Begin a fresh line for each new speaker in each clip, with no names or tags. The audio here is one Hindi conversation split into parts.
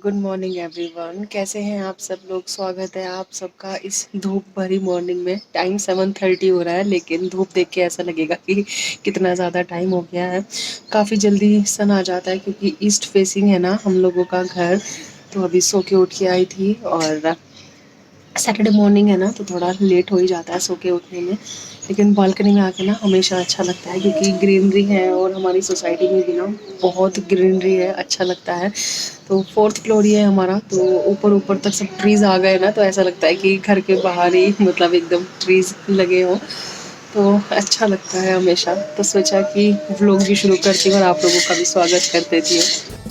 Good morning everyone. कैसे हैं आप सब लोग? स्वागत है आप सबका इस धूप भरी मॉर्निंग में। टाइम 7:30 हो रहा है, लेकिन धूप देख के ऐसा लगेगा कि कितना ज़्यादा टाइम हो गया है। काफ़ी जल्दी सन आ जाता है क्योंकि ईस्ट फेसिंग है ना हम लोगों का घर। तो अभी सो के उठ के आई थी, और सैटरडे मॉर्निंग है ना तो थोड़ा लेट हो ही जाता है सो के उठने में। लेकिन बालकनी में आके ना हमेशा अच्छा लगता है क्योंकि ग्रीनरी है, और हमारी सोसाइटी में भी ना बहुत ग्रीनरी है, अच्छा लगता है। तो फोर्थ फ्लोर ही है हमारा, तो ऊपर ऊपर तक सब ट्रीज आ गए ना, तो ऐसा लगता है कि घर के बाहर ही मतलब एकदम ट्रीज लगे हों। तो अच्छा लगता है हमेशा। तो सोचा कि व्लॉग भी शुरू करती हूँ और आप लोगों का भी स्वागत कर देती हूँ।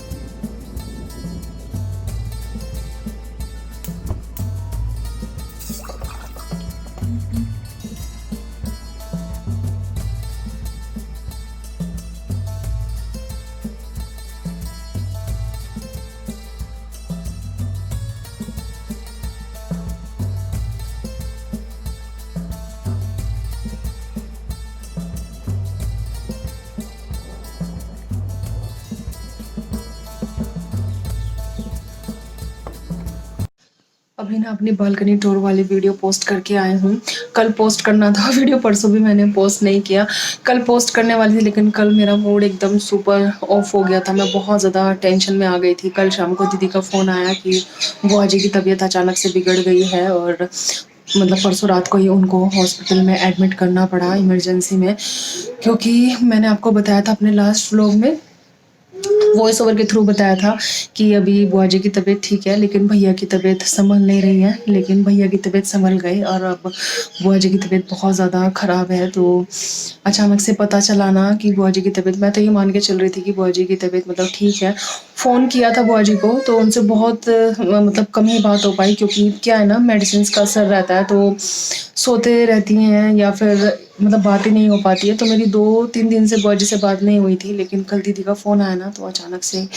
अभी ना अपनी बालकनी टूर वाली वीडियो पोस्ट करके आए हूँ। कल पोस्ट करना था वीडियो, परसों भी मैंने पोस्ट नहीं किया। कल पोस्ट करने वाली थी, लेकिन कल मेरा मूड एकदम सुपर ऑफ हो गया था। मैं बहुत ज़्यादा टेंशन में आ गई थी। कल शाम को दीदी का फ़ोन आया कि बुआ जी की तबीयत अचानक से बिगड़ गई है, और मतलब परसों रात को ही उनको हॉस्पिटल में एडमिट करना पड़ा इमरजेंसी में। क्योंकि मैंने आपको बताया था अपने लास्ट व्लॉग में, वॉइस ओवर के थ्रू बताया था कि अभी बुआ जी की तबीयत ठीक है, लेकिन भैया की तबीयत संभल नहीं रही है। लेकिन भैया की तबीयत संभल गई, और अब बुआ जी की तबीयत बहुत ज़्यादा ख़राब है। तो अचानक से पता चला ना कि बुआ जी की तबीयत, मैं तो ये मान के चल रही थी कि बुआ जी की तबीयत मतलब ठीक है। फ़ोन किया था बुआ जी को, तो उनसे बहुत मतलब कम ही बात हो पाई, क्योंकि क्या है ना, मेडिसिन का असर रहता है, तो सोते रहती हैं या फिर मतलब बात ही नहीं हो पाती है। तो मेरी 2-3 दिन से बुआ जी से बात नहीं हुई थी, लेकिन कल दीदी का फ़ोन आया ना, तो अचानक से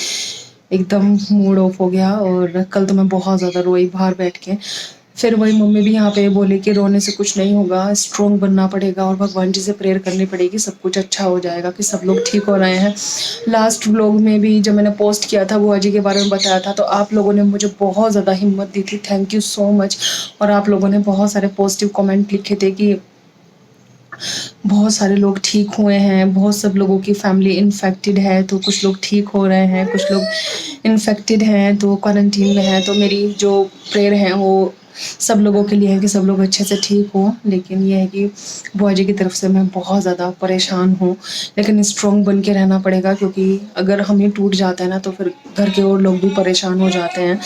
एकदम मूड ऑफ हो गया। और कल तो मैं बहुत ज़्यादा रोई बाहर बैठ के। फिर वही मम्मी भी यहाँ पे बोले कि रोने से कुछ नहीं होगा, स्ट्रोंग बनना पड़ेगा और भगवान जी से प्रेयर करनी पड़ेगी, सब कुछ अच्छा हो जाएगा, कि सब लोग ठीक हो रहे हैं। लास्ट व्लॉग में भी जब मैंने पोस्ट किया था, बुआ जी के बारे में बताया था, तो आप लोगों ने मुझे बहुत ज़्यादा हिम्मत दी थी। Thank you so much. और आप लोगों ने बहुत सारे पॉजिटिव कमेंट लिखे थे कि बहुत सारे लोग ठीक हुए हैं, बहुत सब लोगों की फैमिली इन्फेक्टेड है, तो कुछ लोग ठीक हो रहे हैं, कुछ लोग इन्फेक्टेड हैं तो क्वारंटीन में है। तो मेरी जो प्रेयर है वो सब लोगों के लिए है कि सब लोग अच्छे से ठीक हों। लेकिन ये है कि बुआ जी की तरफ से मैं बहुत ज़्यादा परेशान हूँ, लेकिन स्ट्रॉन्ग बन के रहना पड़ेगा, क्योंकि अगर हम ही टूट जाते हैं ना तो फिर घर के और लोग भी परेशान हो जाते हैं।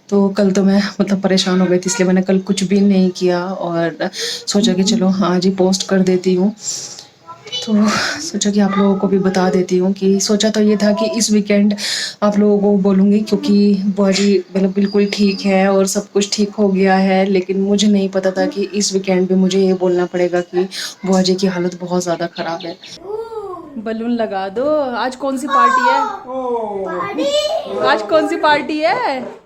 तो कल तो मैं मतलब परेशान हो गई थी, इसलिए मैंने कल कुछ भी नहीं किया, और सोचा कि चलो आज ही पोस्ट कर देती हूँ। तो सोचा कि आप लोगों को भी बता देती हूँ कि सोचा तो ये था कि इस वीकेंड आप लोगों को बोलूँगी, क्योंकि बुआ जी मतलब बिल्कुल ठीक है और सब कुछ ठीक हो गया है। लेकिन मुझे नहीं पता था कि इस वीकेंड भी मुझे ये बोलना पड़ेगा कि बुआ जी की हालत बहुत ज़्यादा ख़राब है। बलून लगा दो। आज कौन सी पार्टी है? आज कौन सी पार्टी है?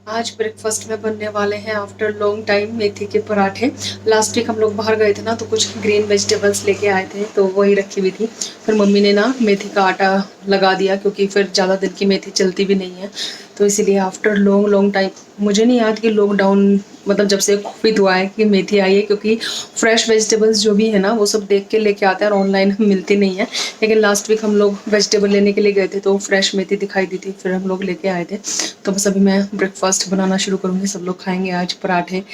आज ब्रेकफास्ट में बनने वाले हैं आफ्टर लॉन्ग टाइम मेथी के पराठे। लास्ट वीक हम लोग बाहर गए थे ना, तो कुछ ग्रीन वेजिटेबल्स लेके आए थे, तो वही रखी हुई थी। फिर मम्मी ने ना मेथी का आटा लगा दिया, क्योंकि फिर ज़्यादा दिन की मेथी चलती भी नहीं है। तो इसीलिए आफ्टर लॉन्ग लॉन्ग टाइम, मुझे नहीं याद कि लॉकडाउन मतलब जब से कोविड हुआ है कि मेथी आई है, क्योंकि फ्रेश वेजिटेबल्स जो भी है ना वो सब देख के लेके आते हैं, और ऑनलाइन मिलती नहीं है। लेकिन लास्ट वीक हम लोग वेजिटेबल लेने के लिए गए थे, तो फ्रेश मेथी दिखाई दी थी, फिर हम लोग लेके आए थे। तो बस अभी मैं ब्रेकफास्ट बनाना शुरू करूँगी, सब लोग खाएंगे आज पराठे।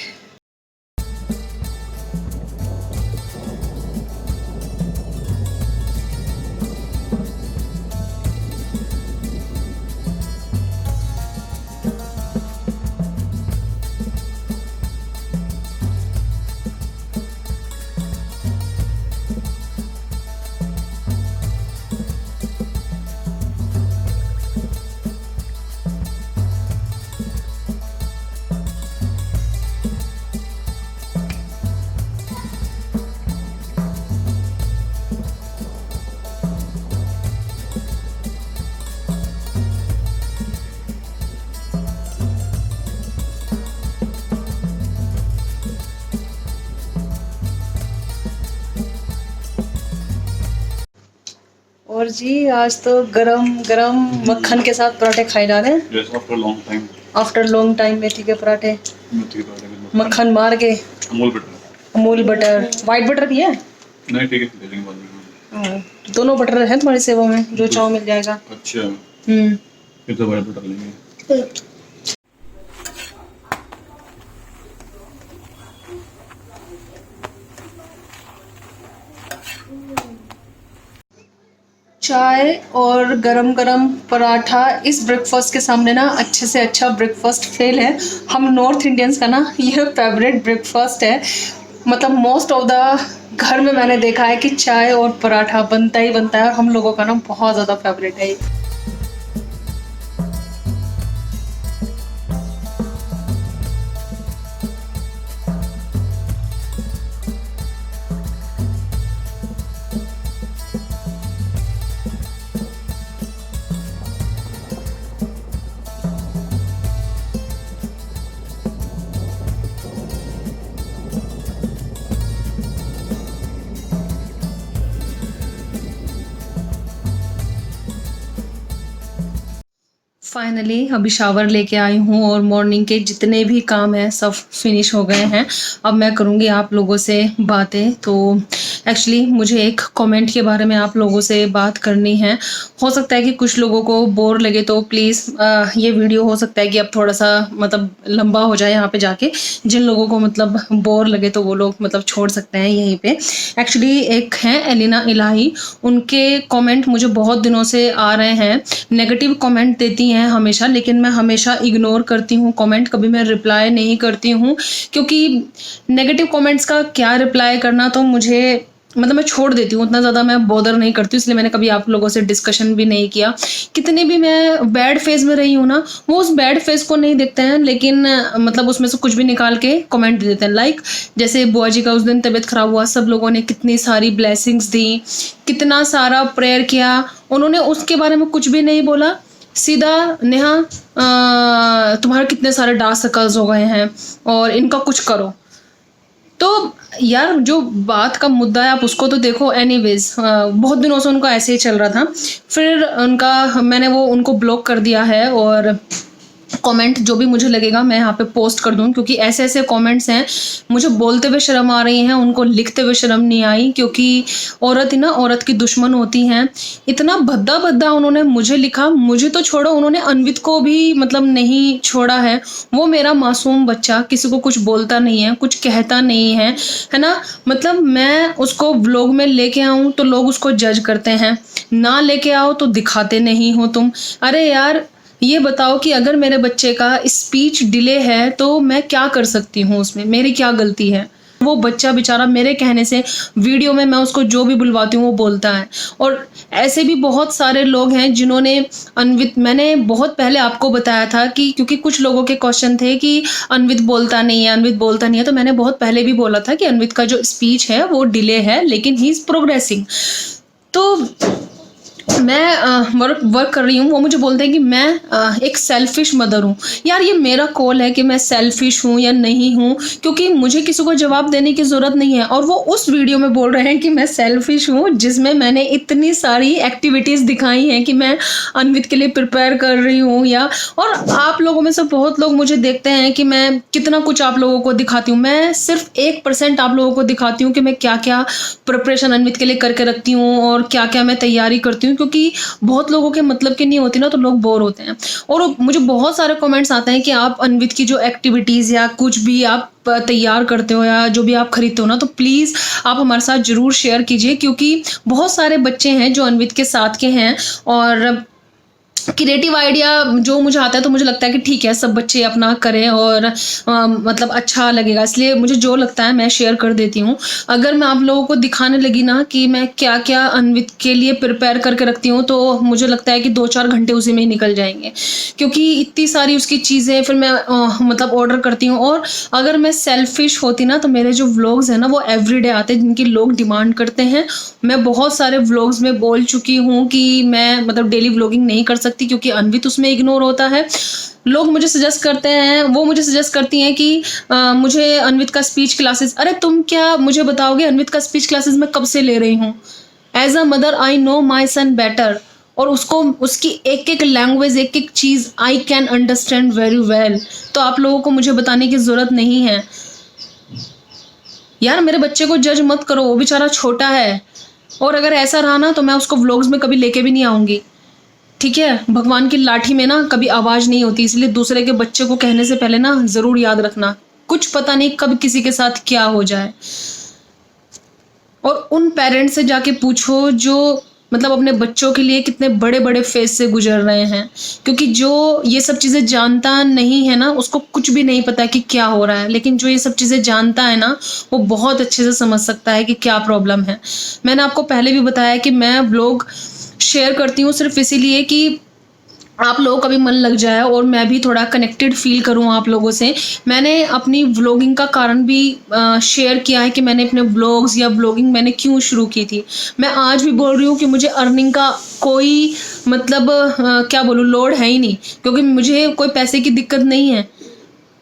बिशावर जी, आज तो गरम गरम मक्खन के साथ पराठे खाए जा रहे हैं।
Yes, after a long time.
After long time मेथी के पराठे,
मेथी के पराठे के मक्खन।
मक्खन मार के,
Amul butter.
Amul butter, white butter भी है।
नहीं ठीक है, ले लेंगे बाद में।
हाँ, दोनों बटर है तुम्हारी सेवा में, जो चाहो मिल जाएगा।
अच्छा,
हम्म।
फिर तो वाइट बटर लेंगे।
चाय और गरम गरम पराठा, इस ब्रेकफास्ट के सामने ना अच्छे से अच्छा ब्रेकफास्ट फेल है। हम नॉर्थ इंडियंस का ना ये फेवरेट ब्रेकफास्ट है। मतलब मोस्ट ऑफ द घर में मैंने देखा है कि चाय और पराठा बनता ही बनता है, और हम लोगों का ना बहुत ज़्यादा फेवरेट है। फाइनली अभी शावर लेके आई हूँ और मॉर्निंग के जितने भी काम हैं सब फिनिश हो गए हैं। अब मैं करूँगी आप लोगों से बातें। तो एक्चुअली मुझे एक कमेंट के बारे में आप लोगों से बात करनी है। हो सकता है कि कुछ लोगों को बोर लगे, तो प्लीज़ ये वीडियो हो सकता है कि अब थोड़ा सा मतलब लंबा हो जाए। यहाँ पे जाके जिन लोगों को मतलब बोर लगे तो वो लोग मतलब छोड़ सकते हैं यहीं पे। एक्चुअली एक हैं एलिना इलाही, उनके कमेंट मुझे बहुत दिनों से आ रहे हैं। नेगेटिव कमेंट देती हैं हमेशा, लेकिन मैं हमेशा इग्नोर करती हूँ कमेंट, कभी मैं रिप्लाई नहीं करती हूँ, क्योंकि नेगेटिव कमेंट्स का क्या रिप्लाई करना, तो मुझे मतलब मैं छोड़ देती हूँ, उतना ज़्यादा मैं बॉदर नहीं करती हूँ। इसलिए मैंने कभी आप लोगों से डिस्कशन भी नहीं किया। कितने भी मैं बैड फेज में रही हूँ ना, वो उस बैड फेज को नहीं देखते हैं, लेकिन मतलब उसमें से कुछ भी निकाल के कमेंट दे देते हैं। लाइक जैसे बुआ जी का उस दिन तबीयत खराब हुआ, सब लोगों ने कितनी सारी ब्लेसिंग्स दी, कितना सारा प्रेयर किया, उन्होंने उसके बारे में कुछ भी नहीं बोला। सीधा नेहा तुम्हारे कितने सारे डार्क सर्कल्स हो गए हैं और इनका कुछ करो। तो यार जो बात का मुद्दा है आप उसको तो देखो। एनीवेज बहुत दिनों से उनका ऐसे ही चल रहा था, फिर मैंने उनको ब्लॉक कर दिया है, और कमेंट जो भी मुझे लगेगा मैं यहाँ पे पोस्ट कर दूँ, क्योंकि ऐसे ऐसे कमेंट्स हैं मुझे बोलते हुए शर्म आ रही हैं, उनको लिखते हुए शर्म नहीं आई, क्योंकि औरत ही ना औरत की दुश्मन होती हैं। इतना भद्दा भद्दा उन्होंने मुझे लिखा, मुझे तो छोड़ो, उन्होंने अन्वित को भी मतलब नहीं छोड़ा है। वो मेरा मासूम बच्चा किसी को कुछ बोलता नहीं है, कुछ कहता नहीं है ना। मतलब मैं उसको व्लॉग में लेके आऊँ तो लोग उसको जज करते हैं, ना लेके आओ तो दिखाते नहीं हो तुम। अरे यार ये बताओ कि अगर मेरे बच्चे का स्पीच डिले है तो मैं क्या कर सकती हूँ, उसमें मेरी क्या गलती है। वो बच्चा बेचारा मेरे कहने से वीडियो में मैं उसको जो भी बुलवाती हूँ वो बोलता है। और ऐसे भी बहुत सारे लोग हैं जिन्होंने अन्वित, मैंने बहुत पहले आपको बताया था कि क्योंकि कुछ लोगों के क्वेश्चन थे कि अन्वित बोलता नहीं है, अन्वित बोलता नहीं है, तो मैंने बहुत पहले भी बोला था कि अन्वित का जो स्पीच है वो डिले है, लेकिन ही इज़ प्रोग्रेसिंग। तो मैं वर्क कर रही हूँ, वो मुझे बोलते हैं कि मैं एक सेल्फिश मदर हूँ। यार ये मेरा कॉल है कि मैं सेल्फिश हूँ या नहीं हूँ, क्योंकि मुझे किसी को जवाब देने की ज़रूरत नहीं है। और वो उस वीडियो में बोल रहे हैं कि मैं सेल्फिश हूँ, जिसमें मैंने इतनी सारी एक्टिविटीज़ दिखाई हैं कि मैं अन्वित के लिए प्रिपेयर कर रही हूँ, या और आप लोगों में से बहुत लोग मुझे देखते हैं कि मैं कितना कुछ आप लोगों को दिखाती हूँ। मैं सिर्फ 1% आप लोगों को दिखाती हूँ कि मैं क्या क्या प्रिपरेशन अन्वित के लिए करके रखती हूँ और क्या क्या मैं तैयारी करती हूँ, क्योंकि बहुत लोगों के मतलब की नहीं होती ना, तो लोग बोर होते हैं। और मुझे बहुत सारे कमेंट्स आते हैं कि आप अन्वित की जो एक्टिविटीज़ या कुछ भी आप तैयार करते हो या जो भी आप खरीदते हो ना, तो प्लीज़ आप हमारे साथ ज़रूर शेयर कीजिए, क्योंकि बहुत सारे बच्चे हैं जो अन्वित के साथ के हैं। और क्रिएटिव आइडिया जो मुझे आता है तो मुझे लगता है कि ठीक है सब बच्चे अपना करें और मतलब अच्छा लगेगा, इसलिए मुझे जो लगता है मैं शेयर कर देती हूँ। अगर मैं आप लोगों को दिखाने लगी ना कि मैं क्या क्या अन्वित के लिए प्रिपेयर करके रखती हूँ, तो मुझे लगता है कि 2-4 घंटे उसी में ही निकल जाएंगे, क्योंकि इतनी सारी उसकी चीज़ें फिर मैं मतलब ऑर्डर करती हूँ। और अगर मैं सेल्फिश होती ना तो मेरे जो व्लॉग्स हैं ना वो एवरीडे आते हैं, जिनकी लोग डिमांड करते हैं। मैं बहुत सारे व्लॉग्स में बोल चुकी हूँ कि मैं मतलब डेली व्लॉगिंग नहीं कर सकती, क्योंकि अन्वित उसमें इग्नोर होता है। लोग मुझे सजेस्ट करते हैं, वो मुझे सजेस्ट करती हैं कि मुझे अन्वित का स्पीच क्लासेस, अरे तुम क्या मुझे बताओगे अन्वित का स्पीच क्लासेस मैं कब से ले रही हूँ? As a mother I know my son better, और उसको उसकी एक एक लैंग्वेज, एक एक चीज़ I can understand very well. तो आप लोगों को मुझे बताने की ज़रूरत नहीं है। यार मेरे बच्चे को जज मत करो, वो बेचारा छोटा है, और अगर ऐसा रहा ना तो मैं उसको व्लॉग्स में कभी लेके भी नहीं आऊँगी, ठीक है। भगवान की लाठी में ना कभी आवाज़ नहीं होती, इसलिए दूसरे के बच्चे को कहने से पहले ना ज़रूर याद रखना, कुछ पता नहीं कब किसी के साथ क्या हो जाए। और उन पेरेंट्स से जाके पूछो जो मतलब अपने बच्चों के लिए कितने बड़े बड़े फेज से गुजर रहे हैं, क्योंकि जो ये सब चीज़ें जानता नहीं है ना, उसको कुछ भी नहीं पता कि क्या हो रहा है, लेकिन जो ये सब चीज़ें जानता है ना, वो बहुत अच्छे से समझ सकता है कि क्या प्रॉब्लम है। मैंने आपको पहले भी बताया कि मैं ब्लॉग शेयर करती हूँ सिर्फ इसीलिए कि आप लोगों का भी मन लग जाए और मैं भी थोड़ा कनेक्टेड फील करूं आप लोगों से। मैंने अपनी व्लॉगिंग का कारण भी शेयर किया है कि मैंने अपने व्लॉग्स या व्लॉगिंग मैंने क्यों शुरू की थी। मैं आज भी बोल रही हूँ कि मुझे अर्निंग का कोई मतलब क्या बोलूँ, लोड है ही नहीं, क्योंकि मुझे कोई पैसे की दिक्कत नहीं है।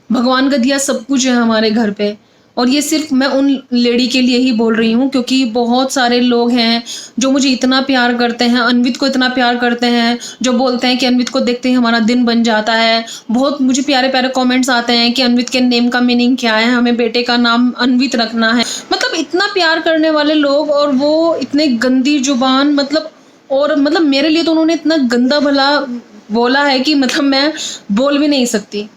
भगवान का दिया सब कुछ है हमारे घर पे। और ये सिर्फ मैं उन लेडी के लिए ही बोल रही हूँ, क्योंकि बहुत सारे लोग हैं जो मुझे इतना प्यार करते हैं, अन्वित को इतना प्यार करते हैं, जो बोलते हैं कि अन्वित को देखते ही हमारा दिन बन जाता है। बहुत मुझे प्यारे प्यारे कमेंट्स आते हैं कि अन्वित के नेम का मीनिंग क्या है, हमें बेटे का नाम अन्वित रखना है। मतलब इतना प्यार करने वाले लोग, और वो इतने गंदी जुबान, मतलब और मतलब मेरे लिए तो उन्होंने इतना गंदा भला बोला है कि मतलब मैं बोल भी नहीं सकती।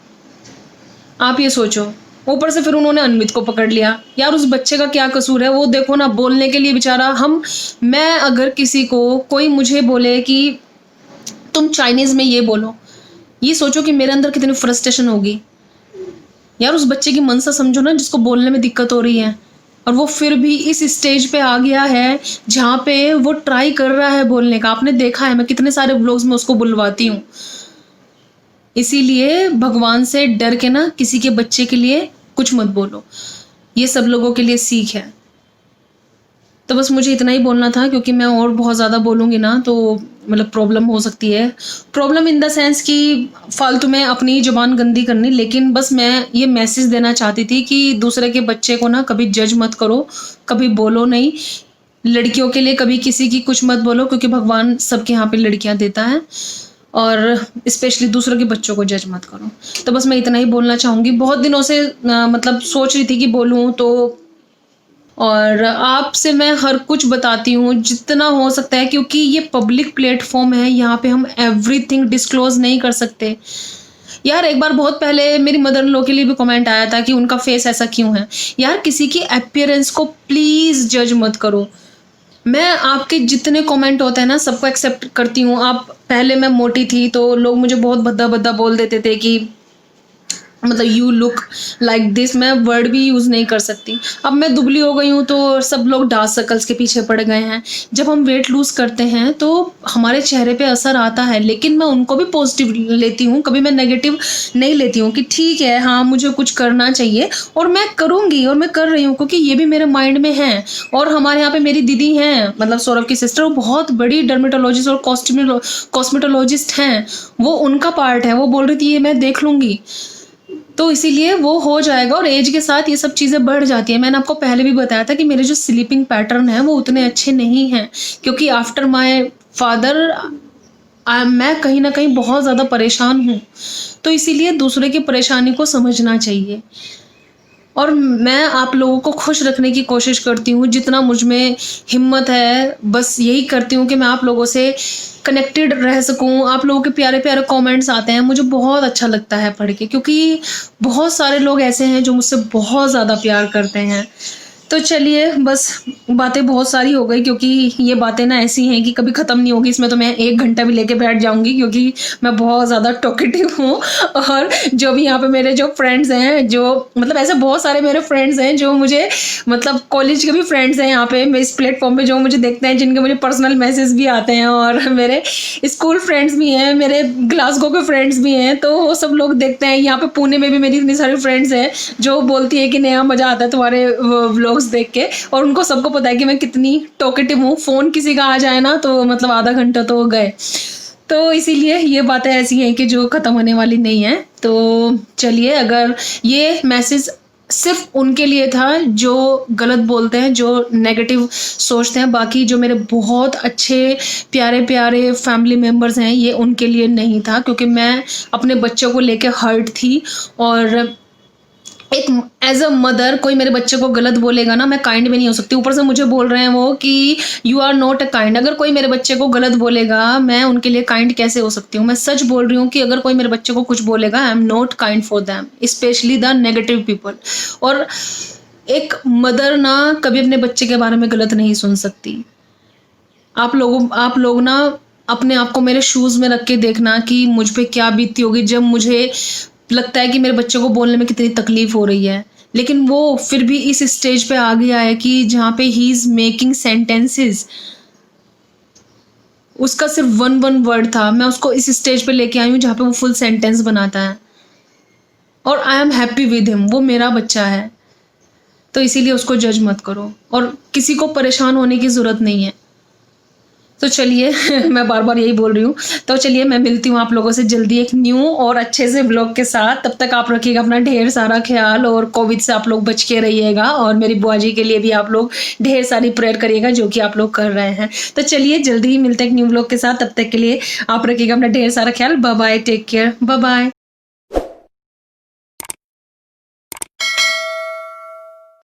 आप ये सोचो, ऊपर से फिर उन्होंने अन्वित को पकड़ लिया। यार उस बच्चे का क्या कसूर है, वो देखो ना, बोलने के लिए बेचारा मैं अगर किसी को कोई मुझे बोले कि तुम चाइनीज में ये बोलो, ये सोचो कि मेरे अंदर कितनी फ्रस्ट्रेशन होगी। यार उस बच्चे की मनसा समझो ना, जिसको बोलने में दिक्कत हो रही है, और वो फिर भी इस स्टेज पे आ गया है जहाँ पे वो ट्राई कर रहा है बोलने का। आपने देखा है मैं कितने सारे व्लॉग्स में उसको बुलवाती हूँ। इसीलिए भगवान से डर के ना किसी के बच्चे के लिए कुछ मत बोलो, ये सब लोगों के लिए सीख है। तो बस मुझे इतना ही बोलना था, क्योंकि मैं और बहुत ज़्यादा बोलूँगी ना तो मतलब प्रॉब्लम हो सकती है। प्रॉब्लम इन द सेंस कि फालतू में अपनी ज़ुबान गंदी करनी, लेकिन बस मैं ये मैसेज देना चाहती थी कि दूसरे के बच्चे को ना कभी जज मत करो, कभी बोलो नहीं। लड़कियों के लिए कभी किसी की कुछ मत बोलो, क्योंकि भगवान सबके यहाँ पे लड़कियाँ देता है, और स्पेशली दूसरों के बच्चों को जज मत करो। तो बस मैं इतना ही बोलना चाहूँगी। बहुत दिनों से मतलब सोच रही थी कि बोलूँ तो, और आपसे मैं हर कुछ बताती हूँ जितना हो सकता है, क्योंकि ये पब्लिक प्लेटफॉर्म है, यहाँ पे हम एवरीथिंग डिस्क्लोज नहीं कर सकते। यार एक बार बहुत पहले मेरी मदर इन लॉ के लिए भी कमेंट आया था कि उनका फेस ऐसा क्यों है। यार किसी की अपीयरेंस को प्लीज़ जज मत करो। मैं आपके जितने कमेंट होते हैं ना सबको एक्सेप्ट करती हूँ। आप पहले मैं मोटी थी तो लोग मुझे बहुत भद्दा भद्दा बोल देते थे कि मतलब यू लुक लाइक दिस, मैं वर्ड भी यूज़ नहीं कर सकती। अब मैं दुबली हो गई हूँ तो सब लोग डार्क सर्कल्स के पीछे पड़ गए हैं। जब हम वेट लूज़ करते हैं तो हमारे चेहरे पे असर आता है, लेकिन मैं उनको भी पॉजिटिव लेती हूँ, कभी मैं नेगेटिव नहीं लेती हूँ कि ठीक है हाँ मुझे कुछ करना चाहिए और मैं करूँगी, और मैं कर रही हूँ क्योंकि ये भी मेरे माइंड में है। और हमारे यहाँ पे मेरी दीदी हैं, मतलब सौरभ की सिस्टर, वो बहुत बड़ी डर्मेटोलॉजिस्ट और कॉस्मेटोलॉजिस्ट हैं। वो उनका पार्ट है, वो बोल रही थी ये मैं देख लूँगी, तो इसीलिए वो हो जाएगा। और एज के साथ ये सब चीज़ें बढ़ जाती हैं। मैंने आपको पहले भी बताया था कि मेरे जो स्लीपिंग पैटर्न है वो उतने अच्छे नहीं हैं, क्योंकि आफ्टर माय फादर मैं कहीं ना कहीं बहुत ज़्यादा परेशान हूँ। तो इसीलिए दूसरे की परेशानी को समझना चाहिए, और मैं आप लोगों को खुश रखने की कोशिश करती हूँ जितना मुझ में हिम्मत है। बस यही करती हूँ कि मैं आप लोगों से कनेक्टेड रह सकूँ। आप लोगों के प्यारे प्यारे कमेंट्स आते हैं, मुझे बहुत अच्छा लगता है पढ़ के, क्योंकि बहुत सारे लोग ऐसे हैं जो मुझसे बहुत ज़्यादा प्यार करते हैं। तो चलिए बस बातें बहुत सारी हो गई, क्योंकि ये बातें ना ऐसी हैं कि कभी ख़त्म नहीं होगी। इसमें तो मैं 1 घंटा भी लेके बैठ जाऊंगी, क्योंकि मैं बहुत ज़्यादा टॉकेटिव हूँ। और जो भी यहाँ पे मेरे जो फ्रेंड्स हैं, जो मतलब ऐसे बहुत सारे मेरे फ्रेंड्स हैं जो मुझे मतलब कॉलेज के भी फ्रेंड्स हैं यहाँ पे इस प्लेटफॉर्म पे जो मुझे देखते हैं, जिनके मुझे पर्सनल मैसेज भी आते हैं, और मेरे स्कूल फ्रेंड्स भी हैं, मेरे ग्लासगो के फ्रेंड्स भी हैं। तो वो सब लोग देखते हैं। यहाँ पे पुणे में भी मेरी इतनी सारी फ्रेंड्स हैं जो बोलती है कि नया मज़ा आता है तुम्हारे व्लॉग्स देख के, और उनको सबको पता है कि मैं कितनी टॉकेटिव हूँ। फ़ोन किसी का आ जाए ना तो मतलब आधा घंटा तो गए। तो इसीलिए ये बातें ऐसी हैं कि जो ख़त्म होने वाली नहीं है। तो चलिए, अगर ये मैसेज सिर्फ उनके लिए था जो गलत बोलते हैं, जो नेगेटिव सोचते हैं। बाकी जो मेरे बहुत अच्छे प्यारे प्यारे फैमिली मेम्बर्स हैं, ये उनके लिए नहीं था, क्योंकि मैं अपने बच्चों को लेके हर्ट थी। और एक एज अ मदर कोई मेरे बच्चे को गलत बोलेगा ना, मैं काइंड भी नहीं हो सकती। ऊपर से मुझे बोल रहे हैं वो कि you are not a kind. अगर कोई मेरे बच्चे को गलत बोलेगा, मैं उनके लिए काइंड कैसे हो सकती हूँ? मैं सच बोल रही हूँ कि अगर कोई मेरे बच्चे को कुछ बोलेगा, I am not kind for them, specially the negative people. और एक मदर ना कभी अपने बच्चे के बारे में गलत नहीं सुन सकती। आप लोग ना अपने आप को मेरे शूज में रख के देखना कि मुझ पे क्या बीतती होगी जब मुझे लगता है कि मेरे बच्चे को बोलने में कितनी तकलीफ हो रही है, लेकिन वो फिर भी इस स्टेज पे आ गया है कि जहाँ पे ही इज मेकिंग सेंटेंसेस। उसका सिर्फ वन वर्ड था, मैं उसको इस स्टेज पे लेके आई हूँ जहाँ पे वो फुल सेंटेंस बनाता है। और I am happy with him, वो मेरा बच्चा है, तो इसीलिए उसको जज मत करो और किसी को परेशान होने की ज़रूरत नहीं है। तो चलिए मैं बार बार यही बोल रही हूँ। तो चलिए मैं मिलती हूँ आप लोगों से जल्दी एक न्यू और अच्छे से ब्लॉग के साथ। तब तक आप रखिएगा अपना ढेर सारा ख्याल और कोविड से आप लोग बच के रहिएगा। और मेरी बुआ जी के लिए भी आप लोग ढेर सारी प्रेयर करिएगा, जो कि आप लोग कर रहे हैं। तो चलिए जल्दी ही मिलते हैं एक न्यू ब्लॉग के साथ। तब तक के लिए आप रखिएगा अपना ढेर सारा ख्याल। Bye bye, take care, bye bye.